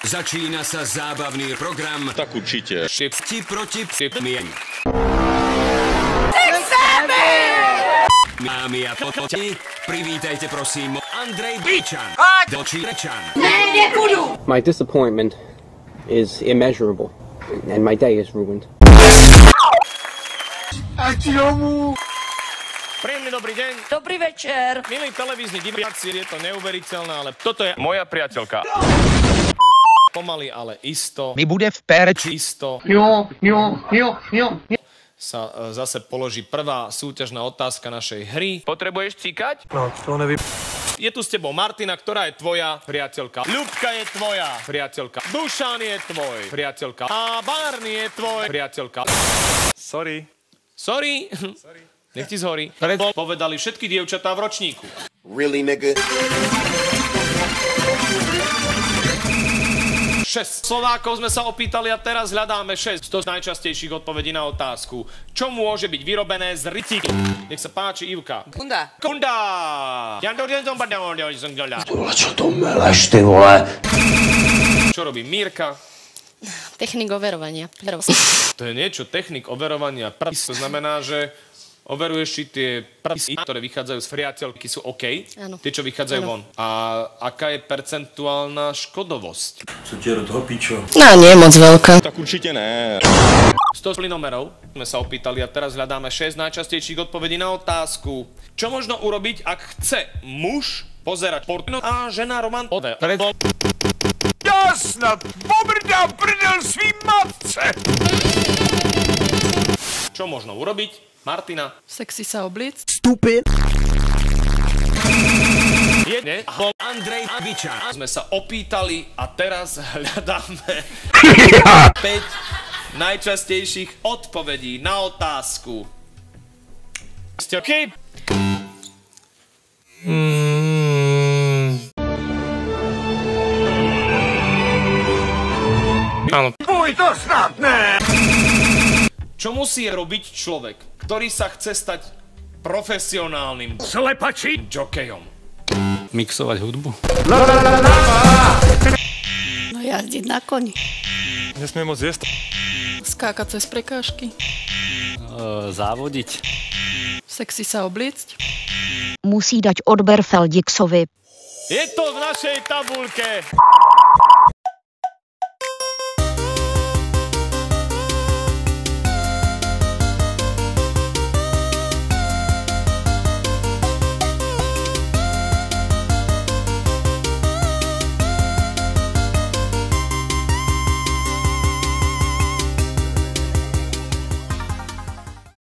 Začína sa zábavný program. Tak určite. Šipti proti psipmiem. Mámy a pototi, privítajte prosím Andrej Bičan. Doči Rečan. My disappointment is immeasurable, and my day is ruined. Príjemný dobrý deň. Dobrý večer. Milí televízni diváci, je to neuveriteľné, ale toto je moja priateľka. Pomaly, ale isto. Mi bude v perči. Isto. Sa zase položí prvá súťažná otázka našej hry. Potrebuješ cikať? No, to nevím. Je tu s tebou Martina, ktorá je tvoja priateľka. Ľubka je tvoja priateľka. Dušan je tvoj priateľka. A Barney je tvoj priateľka. Sorry. Nech ti zhorí. Povedali všetky dievčatá v ročníku. Really, nigga? 6 Slovákov sme sa opýtali a teraz hľadáme 6 z najčastejších odpovedí na otázku. Čo môže byť vyrobené z rytíky? Nech sa páči, Ivka. Kunda. Čo to meleš, ty vole? Čo robí Mírka? Technik overovania. To je niečo, technik overovania prst. To znamená, že overuješ, či tie prsty, ktoré vychádzajú z friateľky, sú OK. Áno. Tie, čo vychádzajú von. A aká je percentuálna škodovosť? Co ti do toho pičo? No, nie je moc veľká. Tak určite ne. 100 plynomerov sme sa opýtali a teraz hľadáme 6 najčastejších odpovedí na otázku. Čo možno urobiť, ak chce muž pozerať porno a žena romantové? Jasná, pobrdám prdel svým matce! Čo možno urobiť? Martina. Sexy sa obliec. Stupid. Jedne. Andrej Bičan. Sme sa opýtali a teraz hľadáme 5 najčastejších odpovedí na otázku. Ste OK? Áno. Boj to snad ne! Čo musí robiť človek, ktorý sa chce stať profesionálnym Slepači! jokejom? Mixovať hudbu. No jazdiť na koni. Nesmiem moc jesť. Skákať cez prekážky. Závodiť. Sexy sa obliecť. Musí dať odber Feldixovi. Je to v našej tabuľke.